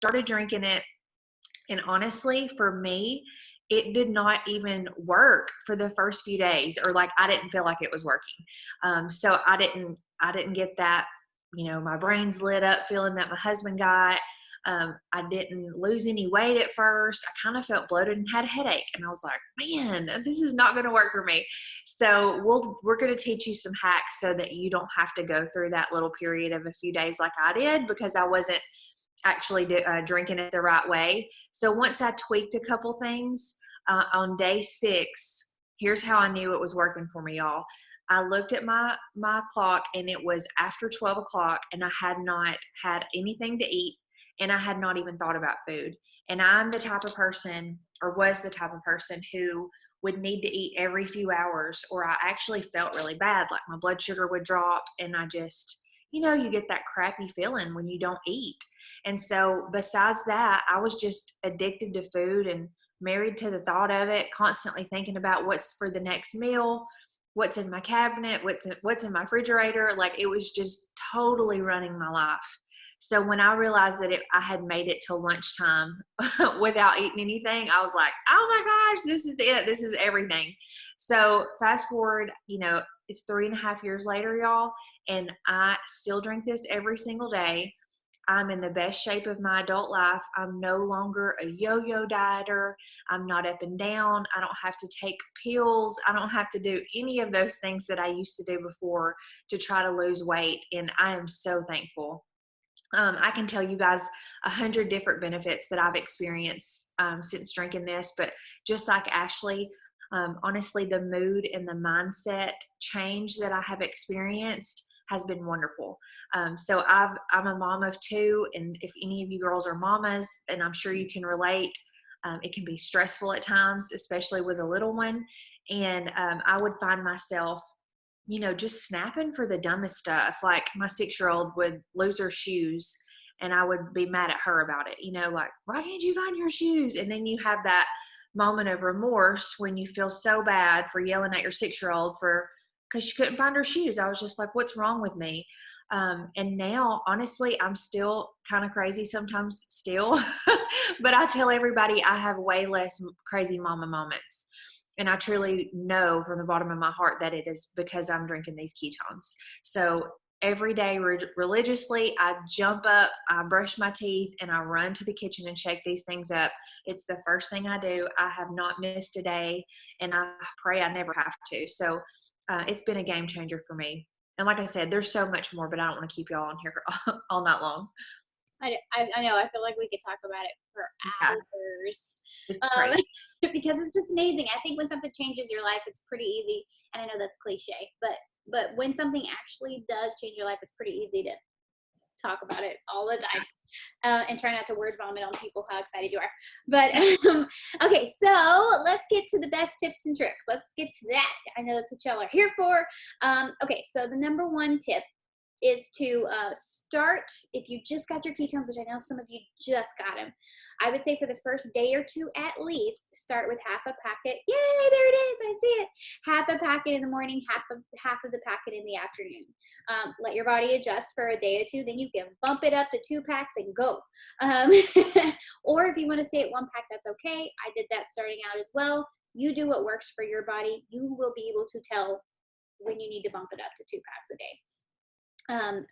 started drinking it, and honestly, for me, it did not even work for the first few days, or like I didn't feel like it was working. So I didn't get that, my brain's lit up feeling that my husband got. I didn't lose any weight at first. I kind of felt bloated and had a headache, and I was like, man, this is not going to work for me. So we're going to teach you some hacks so that you don't have to go through that little period of a few days like I did, because I wasn't actually drinking it the right way. So once I tweaked a couple things on day 6, here's how I knew it was working for me, y'all. I looked at my clock, and it was after 12 o'clock, and I had not had anything to eat, and I had not even thought about food. And I'm the type of person, or was the type of person, who would need to eat every few hours, or I actually felt really bad. Like my blood sugar would drop, and I just, you get that crappy feeling when you don't eat. And so besides that, I was just addicted to food and married to the thought of it, constantly thinking about what's for the next meal, what's in my cabinet, what's in my refrigerator. Like, it was just totally running my life. So when I realized that I had made it till lunchtime without eating anything, I was like, oh my gosh, this is it. This is everything. So fast forward, it's 3.5 years later, y'all, and I still drink this every single day. I'm in the best shape of my adult life. I'm no longer a yo-yo dieter. I'm not up and down. I don't have to take pills. I don't have to do any of those things that I used to do before to try to lose weight. And I am so thankful. I can tell you guys 100 different benefits that I've experienced since drinking this, but just like Ashley, honestly, the mood and the mindset change that I have experienced has been wonderful. So I'm a mom of 2, and if any of you girls are mamas, and I'm sure you can relate, it can be stressful at times, especially with a little one. And I would find myself, just snapping for the dumbest stuff. Like my 6-year-old would lose her shoes, and I would be mad at her about it. Like, why can't you find your shoes? And then you have that moment of remorse when you feel so bad for yelling at your 6-year-old because she couldn't find her shoes. I was just like, what's wrong with me? And now, honestly, I'm still kind of crazy sometimes still, but I tell everybody I have way less crazy mama moments. And I truly know from the bottom of my heart that it is because I'm drinking these ketones. So every day religiously, I jump up, I brush my teeth, and I run to the kitchen and shake these things up. It's the first thing I do. I have not missed a day, and I pray I never have to. So it's been a game changer for me. And like I said, there's so much more, but I don't want to keep y'all on here all night long. I know. I feel like we could talk about it for hours. It's Because it's just amazing. I think when something changes your life, it's pretty easy. And I know that's cliche, but when something actually does change your life, it's pretty easy to talk about it all the time. And try not to word vomit on people how excited you are. But okay, so let's get to the best tips and tricks. Let's get to that. I know that's what y'all are here for. Okay, so the number 1 tip is to start, if you just got your ketones, which I know some of you just got them, I would say for the first day or 2 at least, start with half a packet. Yay, there it is, I see it. Half a packet in the morning, half of the packet in the afternoon. Let your body adjust for a day or 2, then you can bump it up to 2 packs and go. Or if you want to stay at 1 pack, that's okay. I did that starting out as well. You do what works for your body. You will be able to tell when you need to bump it up to 2 packs a day.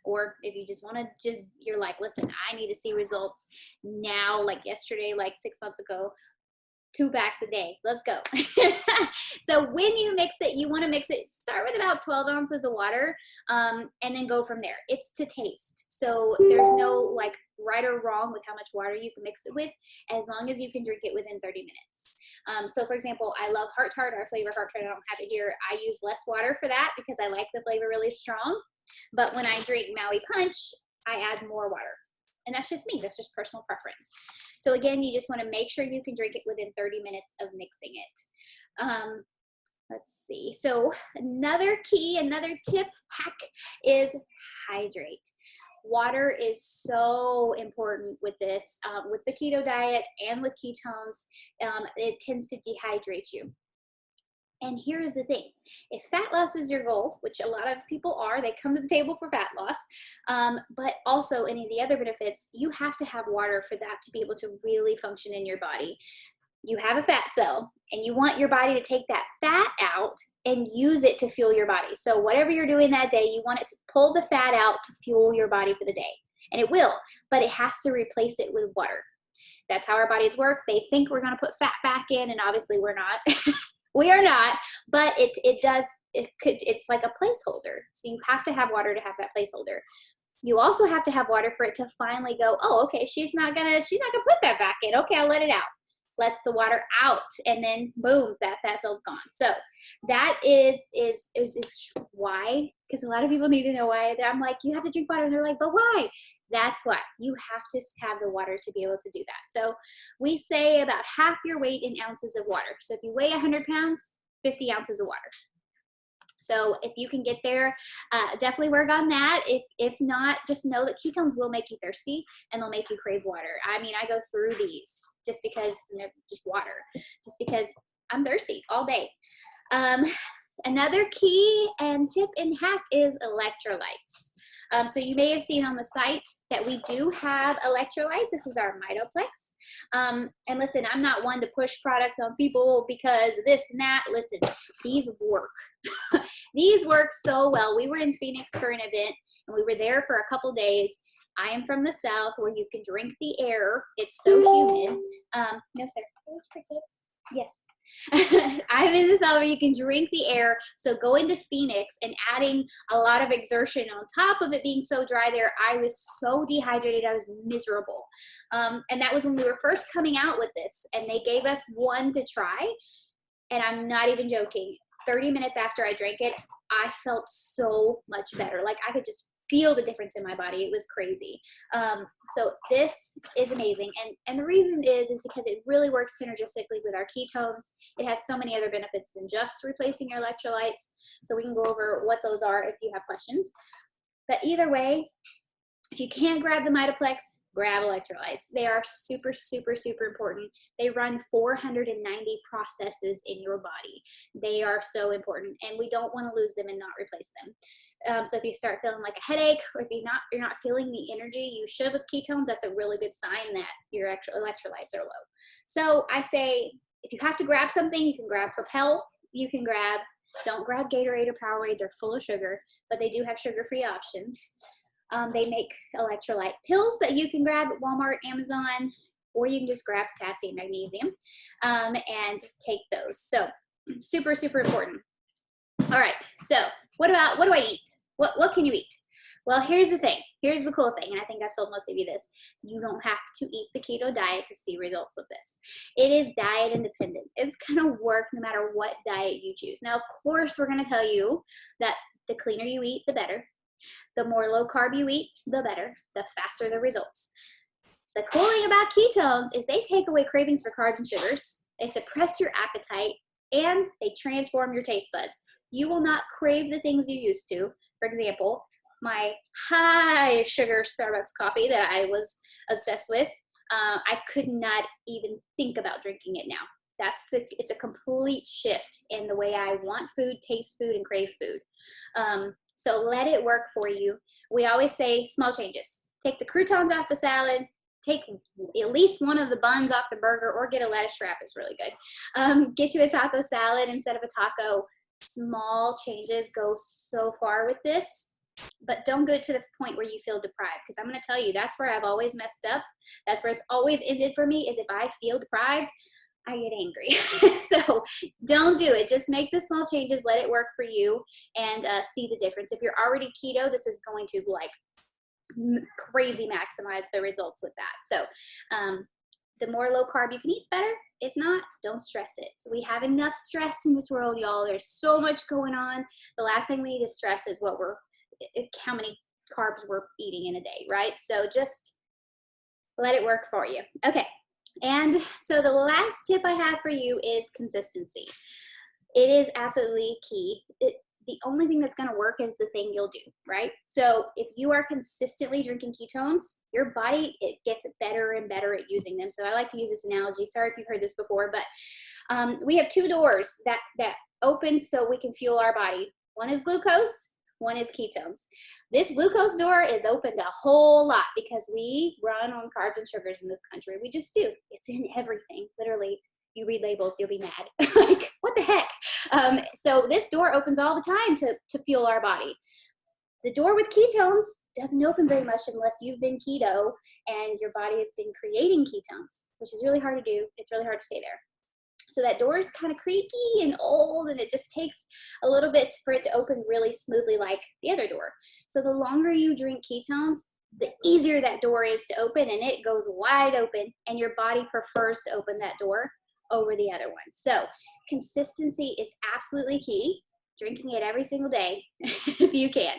Or if you just want to you're like, listen, I need to see results now, like yesterday, like 6 months ago, 2 packs a day. Let's go. So when you mix it, you want to mix it, start with about 12 ounces of water, and then go from there. It's to taste. So there's no like right or wrong with how much water you can mix it with, as long as you can drink it within 30 minutes. So for example, I love Heart Tart, our flavor Heart Tart. I don't have it here. I use less water for that because I like the flavor really strong. But when I drink Maui Punch, I add more water. And that's just me. That's just personal preference. So again, you just want to make sure you can drink it within 30 minutes of mixing it. Let's see. So another tip, hack is hydrate. Water is so important with this, with the keto diet and with ketones. It tends to dehydrate you. And here's the thing, if fat loss is your goal, which a lot of people are, they come to the table for fat loss, but also any of the other benefits, you have to have water for that to be able to really function in your body. You have a fat cell and you want your body to take that fat out and use it to fuel your body. So whatever you're doing that day, you want it to pull the fat out to fuel your body for the day. And it will, but it has to replace it with water. That's how our bodies work. They think we're going to put fat back in, and obviously we're not. We are not, but it's like a placeholder. So you have to have water to have that placeholder. You also have to have water for it to finally go, oh, okay, she's not gonna put that back in. Okay, I'll let it out. Lets the water out, and then boom, that fat cell's gone. So that is why, because a lot of people need to know why. I'm like, you have to drink water, and they're like, but why? That's why you have to have the water to be able to do that. So we say about half your weight in ounces of water. So if you weigh 100 pounds, 50 ounces of water. So if you can get there, definitely work on that. If not, just know that ketones will make you thirsty and they'll make you crave water. I mean, I go through these just because they're just water, just because I'm thirsty all day. Another key and tip and hack is electrolytes. So you may have seen on the site that we do have electrolytes. This is our Mitoplex. And listen, I'm not one to push products on people because this and that. Listen, these work. These work so well. We were in Phoenix for an event, and we were there for a couple days. I am from the South, where you can drink the air. It's so humid. No, sir. Please forget. Yes. I'm in the South where you can drink the air. So going to Phoenix and adding a lot of exertion on top of it being so dry there, I was so dehydrated. I was miserable. And that was when we were first coming out with this, and they gave us one to try. And I'm not even joking. 30 minutes after I drank it, I felt so much better. Like I could just feel the difference in my body. It was crazy. So this is amazing. And the reason is because it really works synergistically with our ketones. It has so many other benefits than just replacing your electrolytes. So we can go over what those are if you have questions. But either way, if you can't grab the Mitoplex, grab electrolytes. They are super, super, super important. They run 490 processes in your body. They are so important, and we don't want to lose them and not replace them. So if you start feeling like a headache, or if you're not feeling the energy you should with ketones, that's a really good sign that your actual electrolytes are low. So I say, if you have to grab something, you can grab Propel. Don't grab Gatorade or Powerade. They're full of sugar, but they do have sugar-free options. They make electrolyte pills that you can grab at Walmart, Amazon, or you can just grab potassium, magnesium, and take those. So super, super important. All right. So what do I eat? What can you eat? Well, here's the thing. Here's the cool thing. And I think I've told most of you this. You don't have to eat the keto diet to see results with this. It is diet independent. It's going to work no matter what diet you choose. Now, of course, we're going to tell you that the cleaner you eat, the better. The more low carb you eat, the better, the faster the results. The cool thing about ketones is they take away cravings for carbs and sugars. They suppress your appetite, and they transform your taste buds. You will not crave the things you used to. For example, my high sugar Starbucks coffee that I was obsessed with, I could not even think about drinking it now. It's a complete shift in the way I want food, taste food, and crave food. So let it work for you. We always say small changes. Take the croutons off the salad. Take at least one of the buns off the burger, or get a lettuce wrap. It's really good. Get you a taco salad instead of a taco. Small changes go so far with this, but don't go to the point where you feel deprived, because I'm going to tell you, that's where I've always messed up. That's where it's always ended for me, is if I feel deprived, I get angry. So don't do it. Just make the small changes, let it work for you, and see the difference. If you're already keto, this is going to like crazy maximize the results with that. So the more low carb you can eat, better. If not, don't stress it. So we have enough stress in this world, y'all. There's so much going on. The last thing we need to stress is how many carbs we're eating in a day, right? So just let it work for you. Okay. And so the last tip I have for you is consistency. It is absolutely key. The only thing that's going to work is the thing you'll do, right? So if you are consistently drinking ketones, your body, it gets better and better at using them. So I like to use this analogy. Sorry if you've heard this before, but We have two doors that open so we can fuel our body. One is glucose, one is ketones. This glucose door is opened a whole lot because we run on carbs and sugars in this country. We just do. It's in everything. Literally, you read labels, you'll be mad. Like, what the heck? So this door opens all the time to fuel our body. The door with ketones doesn't open very much unless you've been keto and your body has been creating ketones, which is really hard to do. It's really hard to stay there. So that door is kind of creaky and old, and it just takes a little bit for it to open really smoothly like the other door. So the longer you drink ketones, the easier that door is to open, and it goes wide open, and your body prefers to open that door over the other one. So consistency is absolutely key. Drinking it every single day if you can.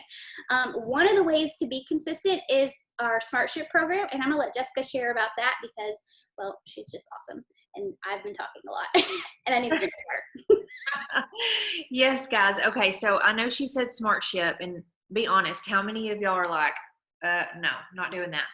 One of the ways to be consistent is our Smart Ship program, and I'm gonna let Jessica share about that because, well, she's just awesome, and I've been talking a lot, and I need to drink water. Yes, guys. Okay, so I know she said Smart Ship, and be honest, how many of y'all are like, no, not doing that?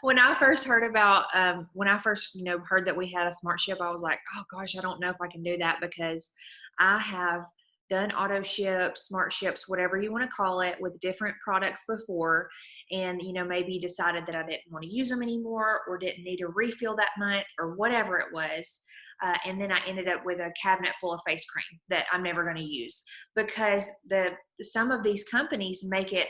When I first heard about, when I first, heard that we had a Smart Ship, I was like, oh gosh, I don't know if I can do that because I have done auto ships, smart ships, whatever you want to call it, with different products before, and maybe decided that I didn't want to use them anymore or didn't need a refill that month or whatever it was. And then I ended up with a cabinet full of face cream that I'm never going to use because some of these companies make it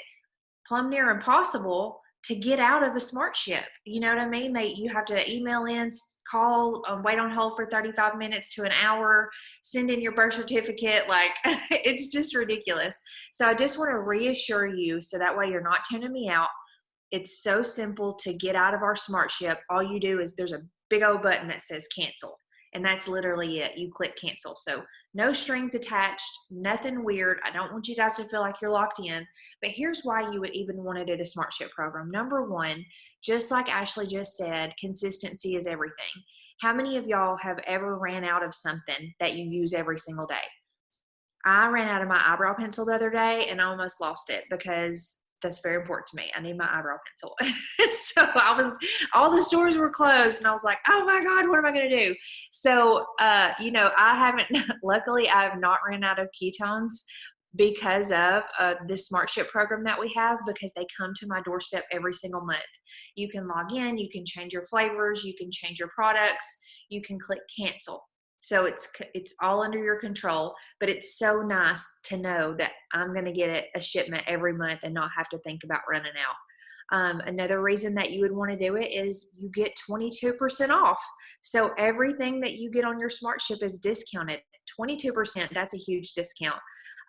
plumb near impossible to get out of a smart ship. You know what I mean? You have to email in, call, wait on hold for 35 minutes to an hour, send in your birth certificate. Like, it's just ridiculous. So I just want to reassure you so that way you're not tuning me out. It's so simple to get out of our smart ship. All you do is there's a big old button that says cancel. And that's literally it. You click cancel. So no strings attached, nothing weird. I don't want you guys to feel like you're locked in. But here's why you would even want to do the Smart Ship program. Number one, just like Ashley just said, consistency is everything. How many of y'all have ever ran out of something that you use every single day? I ran out of my eyebrow pencil the other day and I almost lost it because that's very important to me. I need my eyebrow pencil. So all the stores were closed and I was like, oh my God, what am I going to do? So, luckily I have not ran out of ketones because of this Smart Ship program that we have, because they come to my doorstep every single month. You can log in, you can change your flavors, you can change your products, you can click cancel. So it's all under your control, but it's so nice to know that I'm going to get a shipment every month and not have to think about running out. Another reason that you would want to do it is you get 22% off. So everything that you get on your Smart Ship is discounted. 22%, that's a huge discount.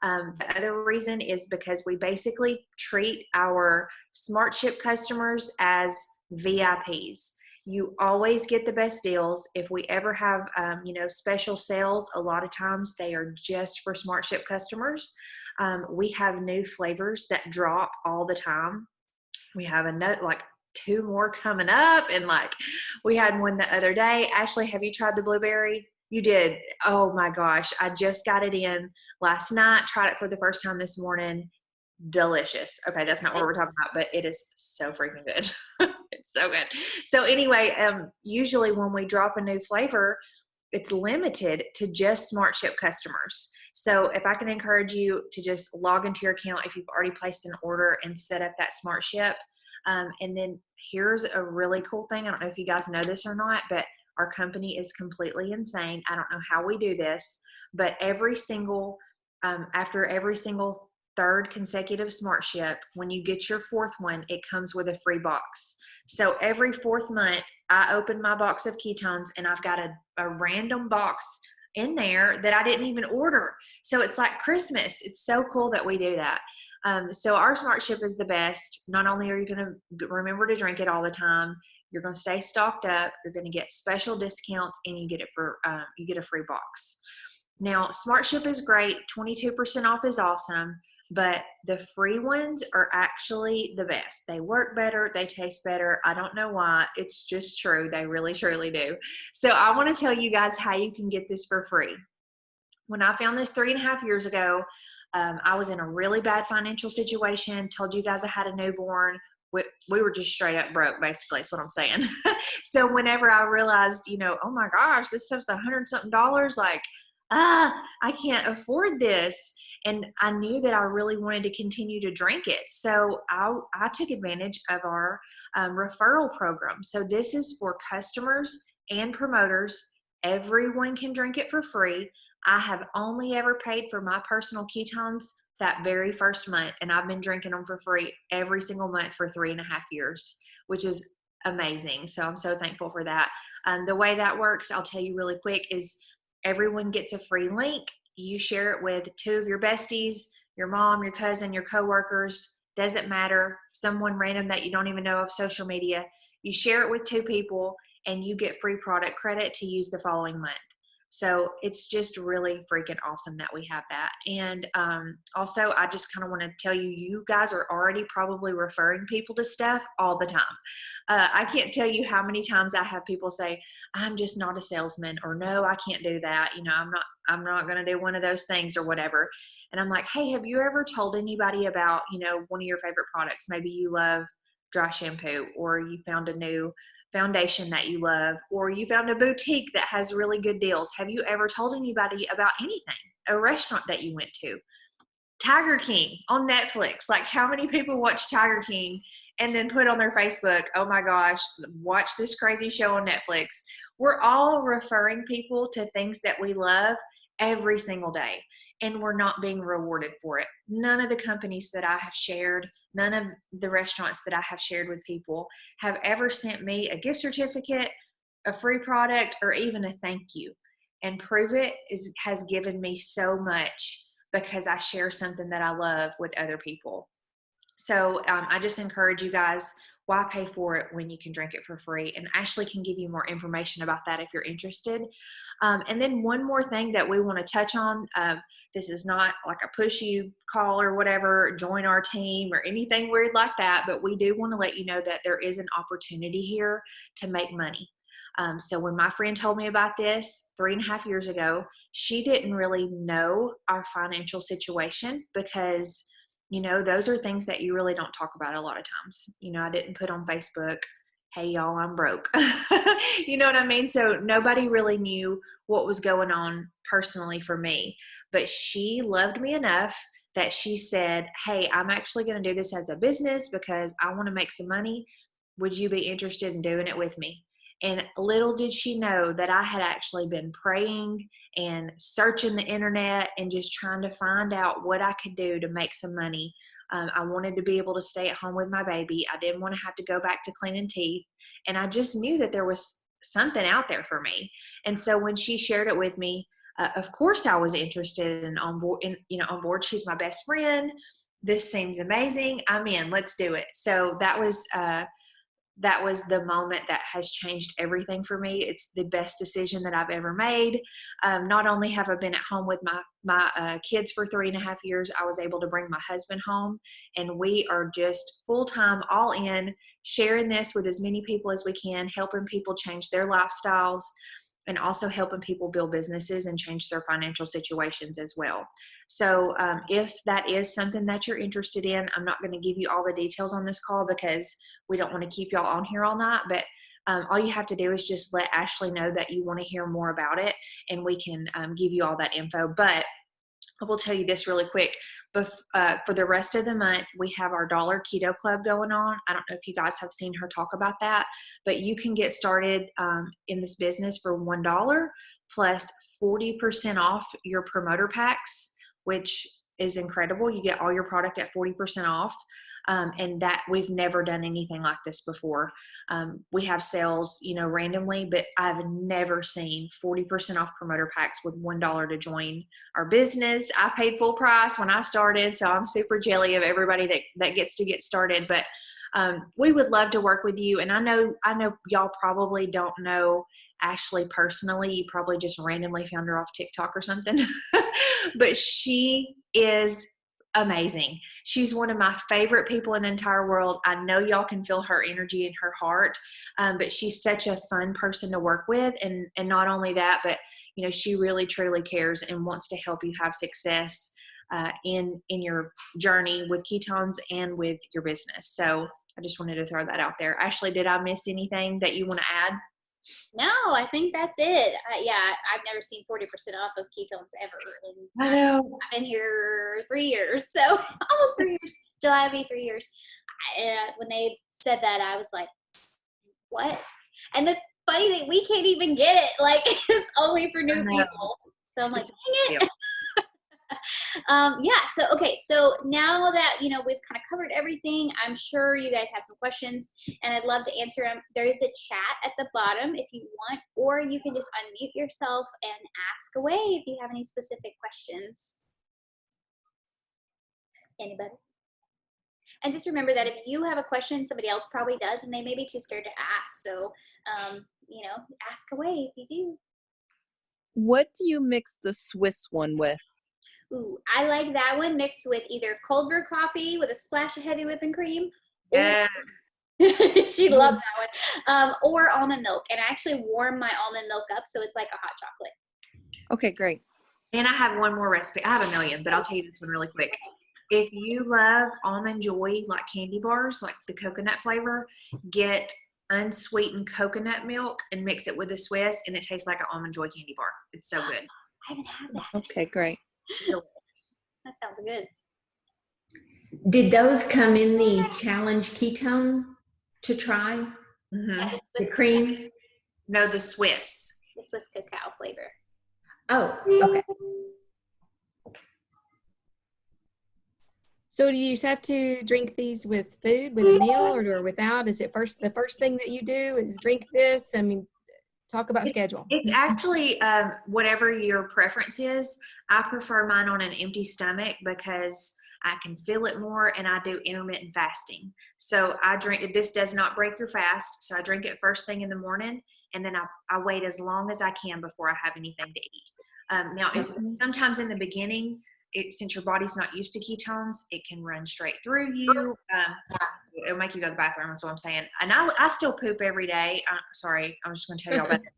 The other reason is because we basically treat our Smart Ship customers as VIPs. You always get the best deals. If we ever have, special sales, a lot of times they are just for Smart Ship customers. We have new flavors that drop all the time. We have like 2 more coming up, and like we had one the other day. Ashley, have you tried the blueberry? You did. Oh my gosh. I just got it in last night, tried it for the first time this morning. Delicious. Okay, that's not what we're talking about, but it is so freaking good. It's so good. So anyway, usually when we drop a new flavor, it's limited to just Smart Ship customers. So if I can encourage you to just log into your account if you've already placed an order and set up that Smart Ship. And then here's a really cool thing. I don't know if you guys know this or not, but our company is completely insane. I don't know how we do this, but after every single third consecutive Smart Ship, when you get your 4th one, it comes with a free box. So every 4th month, I open my box of ketones and I've got a random box in there that I didn't even order. So it's like Christmas. It's so cool that we do that. So our Smart Ship is the best. Not only are you going to remember to drink it all the time, you're going to stay stocked up, you're going to get special discounts, and you get it you get a free box. Now, Smart Ship is great. 22% off is awesome. But the free ones are actually the best. They work better. They taste better. I don't know why. It's just true. They really, truly do. So I want to tell you guys how you can get this for free. When I found this 3.5 years ago, I was in a really bad financial situation, told you guys I had a newborn, we were just straight up broke, basically, is what I'm saying. So whenever I realized, oh my gosh, this stuff's $100 something, like, I can't afford this. And I knew that I really wanted to continue to drink it. So I took advantage of our referral program. So this is for customers and promoters. Everyone can drink it for free. I have only ever paid for my personal ketones that very first month, and I've been drinking them for free every single month for 3.5 years, which is amazing. So I'm so thankful for that. The way that works, I'll tell you really quick, is everyone gets a free link. You share it with 2 of your besties, your mom, your cousin, your coworkers, doesn't matter, someone random that you don't even know of social media. You share it with 2 people and you get free product credit to use the following month. So it's just really freaking awesome that we have that. And also, I just kind of want to tell you, you guys are already probably referring people to stuff all the time. I can't tell you how many times I have people say, I'm just not a salesman, or no, I can't do that. I'm not going to do one of those things or whatever. And I'm like, hey, have you ever told anybody about, one of your favorite products? Maybe you love dry shampoo, or you found a new foundation that you love, or you found a boutique that has really good deals. Have you ever told anybody about anything? A restaurant that you went to? Tiger King on Netflix. Like, how many people watch Tiger King and then put on their Facebook, oh my gosh, watch this crazy show on Netflix? We're all referring people to things that we love every single day, and we're not being rewarded for it. None of the companies that I have shared, none of the restaurants that I have shared with people have ever sent me a gift certificate, a free product, or even a thank you. And Prove It has given me so much because I share something that I love with other people. So I just encourage you guys, why pay for it when you can drink it for free? And Ashley can give you more information about that if you're interested. And then one more thing that we want to touch on, this is not like a push you call or whatever, join our team or anything weird like that, but we do want to let you know that there is an opportunity here to make money. So when my friend told me about this 3.5 years ago, she didn't really know our financial situation because those are things that you really don't talk about a lot of times. I didn't put on Facebook, hey y'all, I'm broke. You know what I mean? So nobody really knew what was going on personally for me, but she loved me enough that she said, hey, I'm actually going to do this as a business because I want to make some money. Would you be interested in doing it with me? And little did she know that I had actually been praying and searching the internet and just trying to find out what I could do to make some money. I wanted to be able to stay at home with my baby. I didn't want to have to go back to cleaning teeth. And I just knew that there was something out there for me. And so when she shared it with me, of course I was interested and on board. And, on board. She's my best friend. This seems amazing. I'm in. Let's do it. So that was the moment that has changed everything for me. It's the best decision that I've ever made. Not only have I been at home with my kids for 3.5 years, I was able to bring my husband home, and we are just full-time, all in, sharing this with as many people as we can, helping people change their lifestyles, and also helping people build businesses and change their financial situations as well. So if that is something that you're interested in, I'm not going to give you all the details on this call because we don't want to keep y'all on here all night, but all you have to do is just let Ashley know that you want to hear more about it, and we can give you all that info. But I will tell you this really quick. For the rest of the month, we have our Dollar Keto Club going on. I don't know if you guys have seen her talk about that, but you can get started in this business for $1 plus 40% off your promoter packs, which is incredible. You get all your product at 40% off. And that we've never done anything like this before. We have sales, randomly, but I've never seen 40% off promoter packs with $1 to join our business. I paid full price when I started, so I'm super jelly of everybody that gets to get started. But we would love to work with you. And I know y'all probably don't know Ashley personally. You probably just randomly found her off TikTok or something, but she is amazing. She's one of my favorite people in the entire world. I know y'all can feel her energy in her heart, but she's such a fun person to work with. And not only that, but she really truly cares and wants to help you have success in your journey with ketones and with your business. So I just wanted to throw that out there. Ashley, did I miss anything that you want to add? No, I think that's it. Yeah, I've never seen 40% off of ketones ever. And I know. I've been here 3 years, so almost 3 years. July will be 3 years. When they said that, I was like, what? And the funny thing, we can't even get it. Like, it's only for new people. So I'm like, dang it. Yeah, so okay, so now that we've kind of covered everything, I'm sure you guys have some questions and I'd love to answer them. There is a chat at the bottom if you want, or you can just unmute yourself and ask away if you have any specific questions. Anybody? And just remember that if you have a question, somebody else probably does, and they may be too scared to ask. So ask away if you do. What do you mix the Swiss one with? Ooh, I like that one mixed with either cold brew coffee with a splash of heavy whipping cream. Yes. She loves that one. Or almond milk. And I actually warm my almond milk up so it's like a hot chocolate. Okay, great. And I have one more recipe. I have a million, but I'll tell you this one really quick. If you love Almond Joy, like candy bars, like the coconut flavor, get unsweetened coconut milk and mix it with the Swiss, and it tastes like an Almond Joy candy bar. It's so good. I haven't had that. Okay, great. That sounds good. Did those come in the challenge ketone to try? Mm-hmm. The cream? No, the Swiss. The Swiss cacao flavor. Oh, okay. So do you just have to drink these with food, with a meal, or without? Is it the first thing that you do is drink this? I mean, talk about schedule. It's actually whatever your preference is. I prefer mine on an empty stomach because I can feel it more, and I do intermittent fasting. So I drink, this does not break your fast. So I drink it first thing in the morning, and then I wait as long as I can before I have anything to eat. Now, sometimes in the beginning, since your body's not used to ketones, it can run straight through you. It'll make you go to the bathroom, is what I'm saying. And I still poop every day. Sorry, I'm just going to tell you all about it.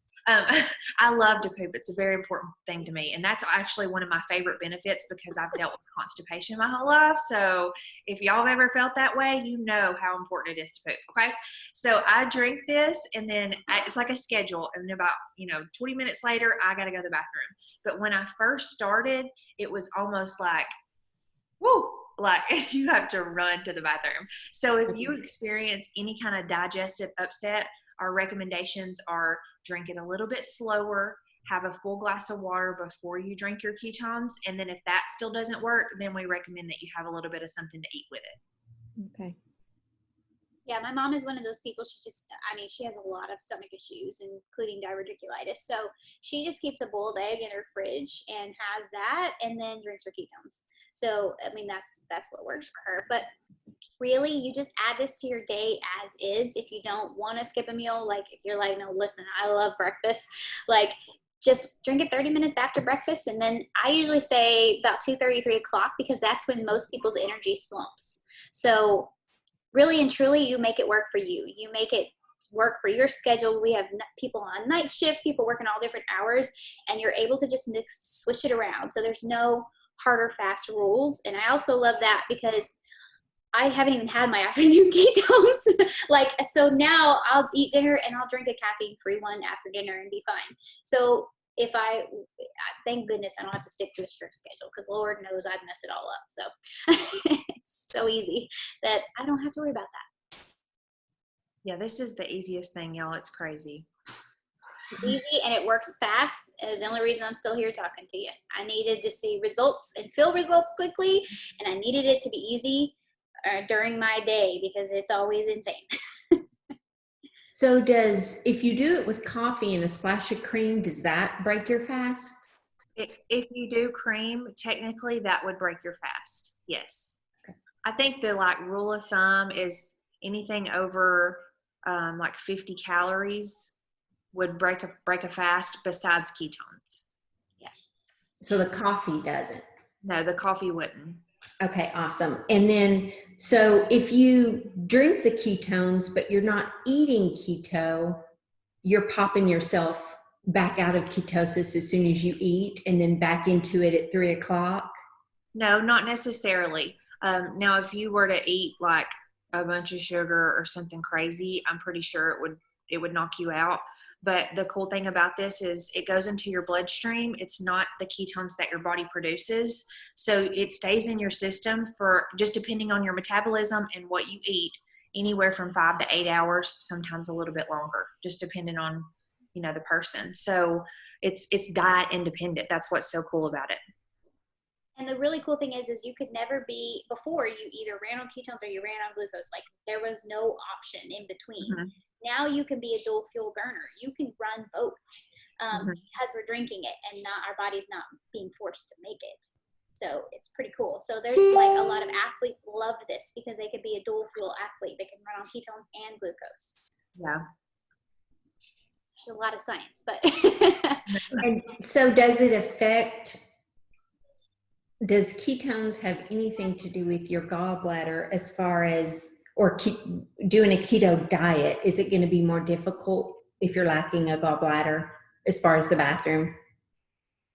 I love to poop. It's a very important thing to me. And that's actually one of my favorite benefits because I've dealt with constipation my whole life. So if y'all have ever felt that way, you know how important it is to poop. Okay. So I drink this, and then it's like a schedule. And then about, 20 minutes later, I got to go to the bathroom. But when I first started, it was almost like, whoo, like you have to run to the bathroom. So if you experience any kind of digestive upset, our recommendations are drink it a little bit slower, have a full glass of water before you drink your ketones. And then if that still doesn't work, then we recommend that you have a little bit of something to eat with it. Okay. Yeah, my mom is one of those people. She has a lot of stomach issues, including diverticulitis. So she just keeps a boiled egg in her fridge and has that, and then drinks her ketones. So, that's what works for her. But really, you just add this to your day as is. If you don't want to skip a meal, like if you're like, no, listen, I love breakfast, like just drink it 30 minutes after breakfast. And then I usually say about 2:30, 3 o'clock, because that's when most people's energy slumps. So really and truly, you make it work for you. You make it work for your schedule. We have people on night shift, people working all different hours, and you're able to just switch it around. So there's no hard or fast rules. And I also love that because I haven't even had my afternoon ketones. So now I'll eat dinner and I'll drink a caffeine-free one after dinner and be fine. So thank goodness I don't have to stick to a strict schedule, because Lord knows I'd mess it all up. So it's so easy that I don't have to worry about that. Yeah, this is the easiest thing, y'all. It's crazy. It's easy and it works fast. And it's the only reason I'm still here talking to you. I needed to see results and feel results quickly, and I needed it to be easy during my day because it's always insane. So if you do it with coffee and a splash of cream, does that break your fast? If you do cream, technically that would break your fast. Yes. Okay. I think the rule of thumb is anything over 50 calories would break a fast besides ketones. Yeah. So the coffee doesn't? No, the coffee wouldn't. Okay, awesome. And then, so if you drink the ketones, but you're not eating keto, you're popping yourself back out of ketosis as soon as you eat and then back into it at 3 o'clock? No, not necessarily. Now, if you were to eat a bunch of sugar or something crazy, I'm pretty sure it would knock you out. But the cool thing about this is it goes into your bloodstream. It's not the ketones that your body produces. So it stays in your system for, just depending on your metabolism and what you eat, anywhere from 5 to 8 hours, sometimes a little bit longer, just depending on, the person. So it's diet independent. That's what's so cool about it. And the really cool thing is you could never be, before you either ran on ketones or you ran on glucose. Like there was no option in between. Mm-hmm. Now you can be a dual fuel burner. You can run both Mm-hmm. because we're drinking it and not our body's not being forced to make it. So it's pretty cool. So there's like a lot of athletes love this because they could be a dual fuel athlete. They can run on ketones and glucose. Yeah. There's a lot of science, but. And so does ketones have anything to do with your gallbladder as far as, or doing a keto diet? Is it going to be more difficult if you're lacking a gallbladder as far as the bathroom?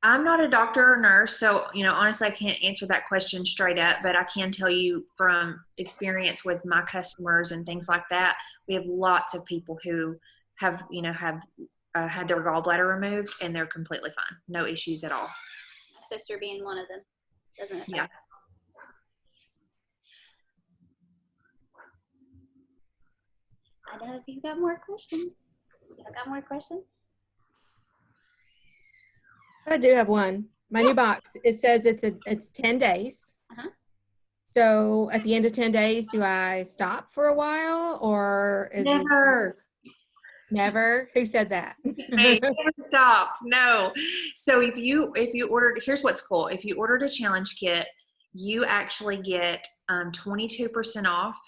I'm not a doctor or nurse, so, honestly, I can't answer that question straight up, but I can tell you from experience with my customers and things like that, we have lots of people who have had their gallbladder removed and they're completely fine. No issues at all. My sister being one of them. Doesn't affect. Yeah. I don't know if you got more questions. I got more questions. I do have one. My new box. It says it's 10 days. Uh-huh. So at the end of 10 days, do I stop for a while or is Never. Never? Who said that? Hey, never stop. No. So if you ordered, here's what's cool. If you ordered a challenge kit, you actually get 22% off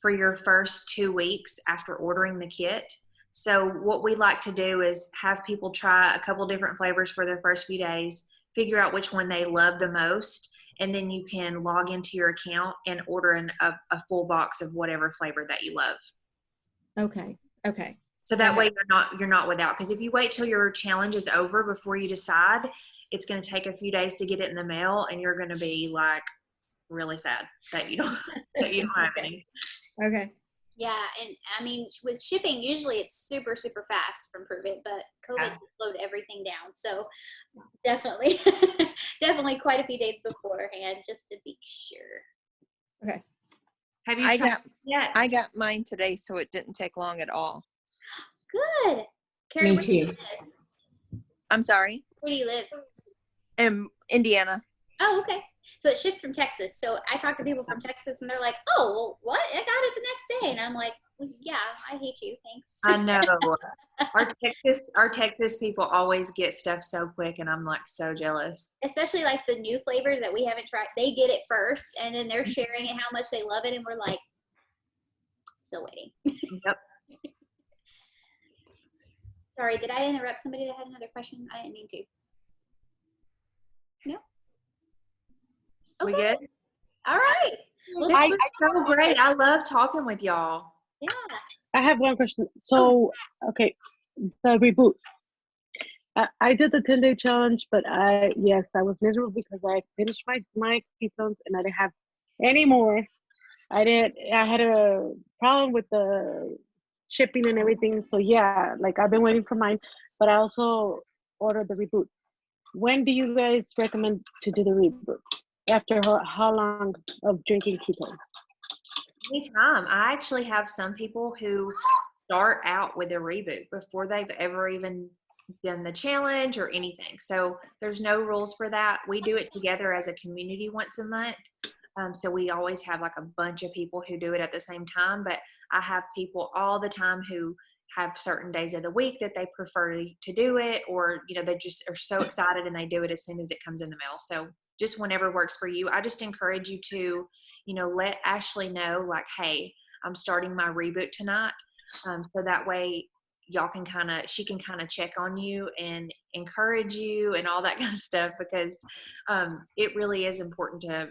for your first 2 weeks after ordering the kit. So what we like to do is have people try a couple different flavors for their first few days, figure out which one they love the most, and then you can log into your account and order a full box of whatever flavor that you love. Okay. Okay. So that way you're not without, because if you wait till your challenge is over before you decide, it's going to take a few days to get it in the mail, and you're going to be like really sad that you don't have any. Okay. Yeah, and I mean with shipping, usually it's super super fast from Prove It, but COVID slowed everything down. So definitely, definitely quite a few days beforehand just to be sure. Okay. Have you tried yet? I got mine today, so it didn't take long at all. Good. Carrie, Me where do you too. live? I'm sorry. Where do you live? In Indiana. Oh, okay. So it ships from Texas. So I talk to people from Texas and they're like, oh, well, what? I got it the next day. And I'm like, well, yeah, I hate you. Thanks. I know. Our Texas people always get stuff so quick, and I'm like so jealous. Especially like the new flavors that we haven't tried. They get it first and then they're sharing it how much they love it. And we're like, still waiting. Yep. Sorry, did I interrupt somebody that had another question? I didn't mean to. No? Okay. We good? All right. Well, It's so great. I love talking with y'all. yeah. I have one question. So, okay, the reboot. I did the 10-day challenge, but I was miserable because I finished my ketones and I didn't have any more. I had a problem with the shipping and everything. So yeah, like I've been waiting for mine, but I also ordered the reboot. When do you guys recommend to do the reboot? After how long of drinking ketones? Anytime. I actually have some people who start out with a reboot before they've ever even done the challenge or anything. So there's no rules for that. We do it together as a community once a month. So we always have like a bunch of people who do it at the same time, but I have people all the time who have certain days of the week that they prefer to do it, or, they just are so excited and they do it as soon as it comes in the mail. So just whenever works for you. I just encourage you to, let Ashley know, like, hey, I'm starting my reboot tonight. So that way she can kind of check on you and encourage you and all that kind of stuff, because it really is important to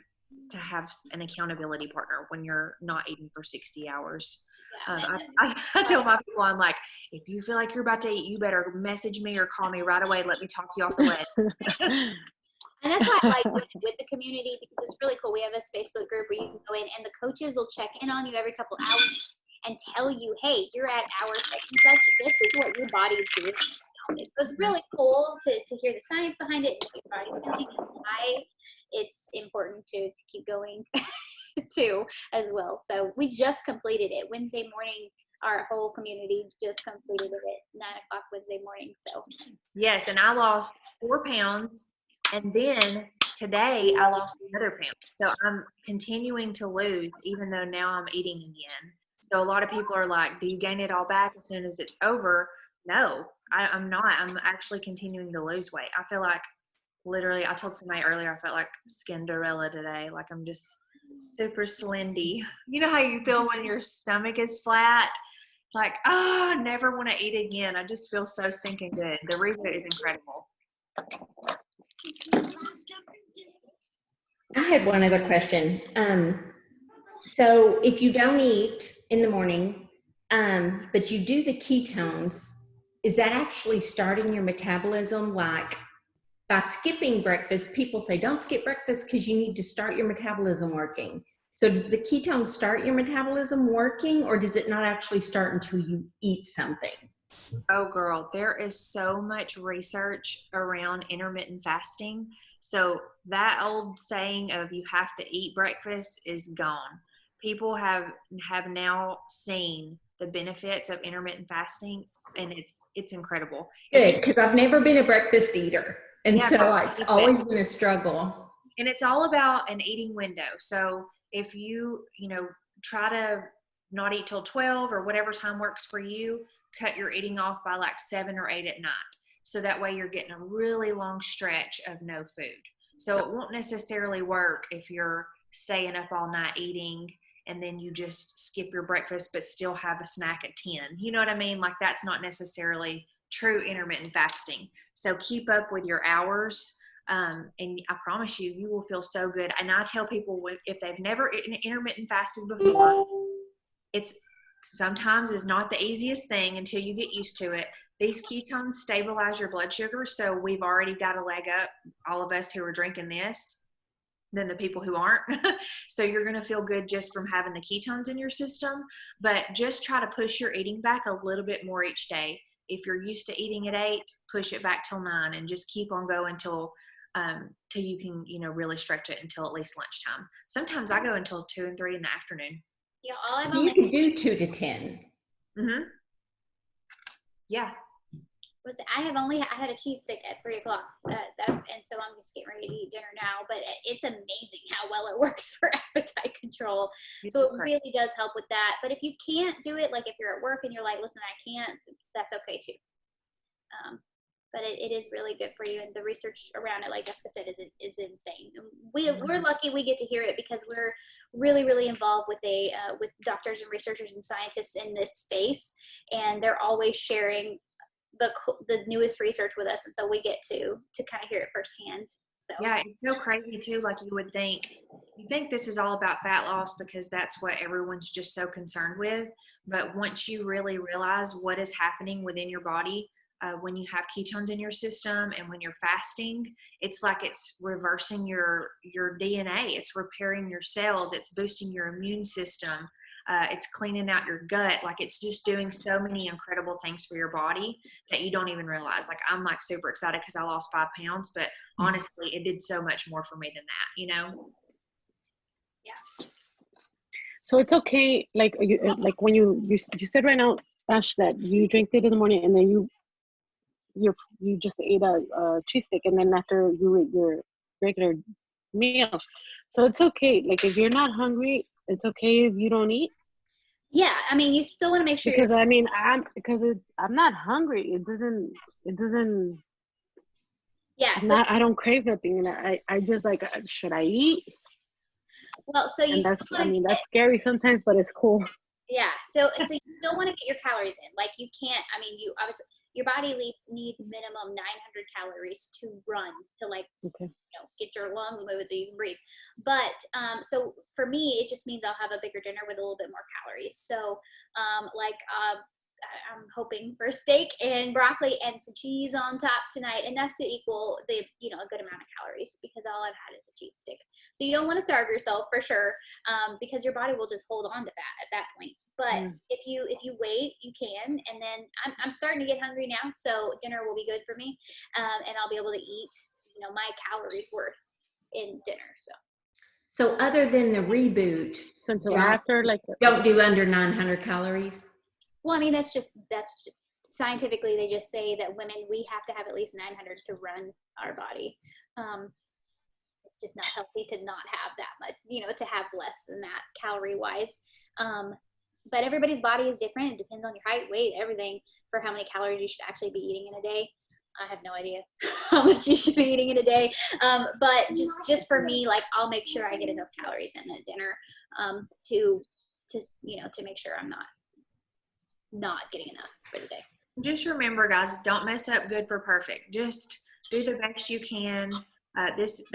have an accountability partner when you're not eating for 60 hours. Yeah, I tell my people, I'm like, if you feel like you're about to eat, you better message me or call me right away. Let me talk you off the ledge. And that's why I like doing it with the community, because it's really cool. We have a Facebook group where you can go in and the coaches will check in on you every couple hours and tell you, hey, you're at hour such and such. This is what your body's doing. It was really cool to hear the science behind it and what your body's doing and why it's important to keep going too as well. So we just completed it Wednesday morning. Our whole community just completed it at 9 o'clock Wednesday morning. So Yes, and I lost 4 pounds, and then today I lost another pound. So I'm continuing to lose, even though now I'm eating again. So a lot of people are like, "Do you gain it all back as soon as it's over?" No, I'm not. I'm actually continuing to lose weight. I feel like literally, I told somebody earlier, I felt like Skinderella today. Like I'm just super slendy. You know how you feel when your stomach is flat? Like, oh, I never want to eat again. I just feel so stinking good. The reboot is incredible. I had one other question. So if you don't eat in the morning, but you do the ketones, is that actually starting your metabolism? Like by skipping breakfast, people say don't skip breakfast because you need to start your metabolism working. So does the ketone start your metabolism working, or does it not actually start until you eat something? Oh, girl, there is so much research around intermittent fasting. So that old saying of you have to eat breakfast is gone. People have now seen the benefits of intermittent fasting, and it's incredible. Good, because I've never been a breakfast eater. And Yeah, so girl, it's always been a struggle. and it's all about an eating window. So if you know, try to not eat till 12 or whatever time works for you, cut your eating off by like 7 or 8 at night. So that way you're getting a really long stretch of no food. So it won't necessarily work if you're staying up all night eating and then you just skip your breakfast but still have a snack at 10. You know what I mean? Like that's not necessarily true intermittent fasting. So keep up with your hours. And I promise you, you will feel so good. And I tell people if they've never intermittent fasted before, it's sometimes is not the easiest thing until you get used to it. These ketones stabilize your blood sugar, so we've already got a leg up, all of us who are drinking this, than the people who aren't. So you're going to feel good just from having the ketones in your system, but just try to push your eating back a little bit more each day. If you're used to eating at 8, push it back till 9 and just keep on going till you can, really stretch it until at least lunchtime. Sometimes I go until 2 and 3 in the afternoon. yeah, all I've You only can do 2 to 10. Mm-hmm. Yeah. I had a cheese stick at 3 o'clock. And so I'm just getting ready to eat dinner now. But it's amazing how well it works for appetite control. So it really does help with that. But if you can't do it, like if you're at work and you're like, listen, I can't, that's okay too. But it is really good for you, and the research around it, like Jessica said, is insane. We're lucky we get to hear it because we're really, really involved with with doctors and researchers and scientists in this space, and they're always sharing the newest research with us, and so we get to kind of hear it firsthand. So yeah, it's so crazy too. Like you think this is all about fat loss because that's what everyone's just so concerned with. But once you really realize what is happening within your body, when you have ketones in your system and when you're fasting, it's like it's reversing your DNA. It's repairing your cells. It's boosting your immune system. It's cleaning out your gut. Like it's just doing so many incredible things for your body that you don't even realize. Like I'm like super excited because I lost 5 pounds, but honestly, it did so much more for me than that, yeah. So it's okay, like when you said right now, Ash, that you drink it in the morning and then you just ate a cheese stick and then after you eat your regular meal. So it's okay. Like if you're not hungry, it's okay if you don't eat. Yeah, I mean, you still want to make sure Because I mean, I'm not hungry. It doesn't. Yeah. So I don't crave nothing, and I just like, should I eat? well, so you And still that's want to that's scary sometimes, but it's cool. yeah. So you still want to get your calories in. Like you can't. I mean, you obviously your body needs minimum 900 calories to run to Okay. Get your lungs moving so you can breathe. But so for me, it just means I'll have a bigger dinner with a little bit more calories. So I'm hoping for steak and broccoli and some cheese on top tonight, enough to equal the, a good amount of calories, because all I've had is a cheese stick. So you don't want to starve yourself for sure, because your body will just hold on to fat at that point. But if you wait, you can. And then I'm starting to get hungry now, so dinner will be good for me, and I'll be able to eat, my calories worth in dinner. So other than the reboot, Until after, like, don't do under 900 calories. Well, I mean, that's scientifically, they just say that women, we have to have at least 900 to run our body. It's just not healthy to not have that much, to have less than that calorie wise. But everybody's body is different. It depends on your height, weight, everything, for how many calories you should actually be eating in a day. I have no idea how much you should be eating in a day. But just for me, like, I'll make sure I get enough calories in at dinner, to make sure I'm not getting enough for the day. Just remember, guys, don't mess up good for perfect. Just do the best you can. This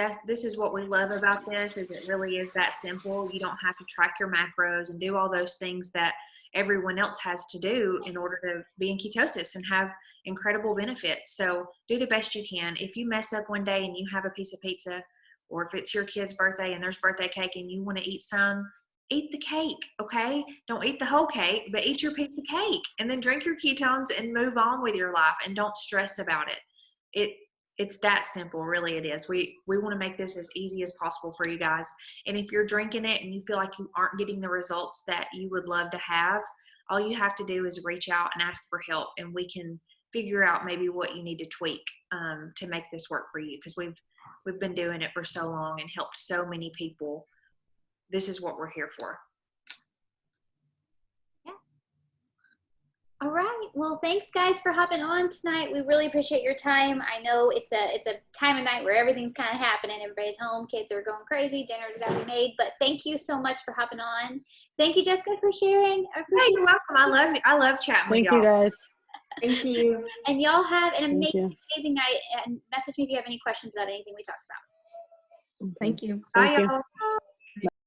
is what we love about this, is it really is that simple. You don't have to track your macros and do all those things that everyone else has to do in order to be in ketosis and have incredible benefits. So do the best you can. If you mess up one day and you have a piece of pizza, or if it's your kid's birthday and there's birthday cake and you want to eat some, eat the cake, okay? Don't eat the whole cake, but eat your piece of cake, and then drink your ketones and move on with your life, and don't stress about it. It's that simple, really it is. We want to make this as easy as possible for you guys. And if you're drinking it and you feel like you aren't getting the results that you would love to have, all you have to do is reach out and ask for help, and we can figure out maybe what you need to tweak to make this work for you, because we've been doing it for so long and helped so many people. This is what we're here for. Yeah. All right. Well, thanks guys for hopping on tonight. We really appreciate your time. I know it's a time of night where everything's kind of happening. Everybody's home. Kids are going crazy. Dinner's got to be made. But thank you so much for hopping on. Thank you, Jessica, for sharing. Hey, you're welcome. I love chatting with thank y'all. you guys. Thank you. And y'all have an Thank you. amazing night. And message me if you have any questions about anything we talked about. Thank you. Bye, Thank you. y'all.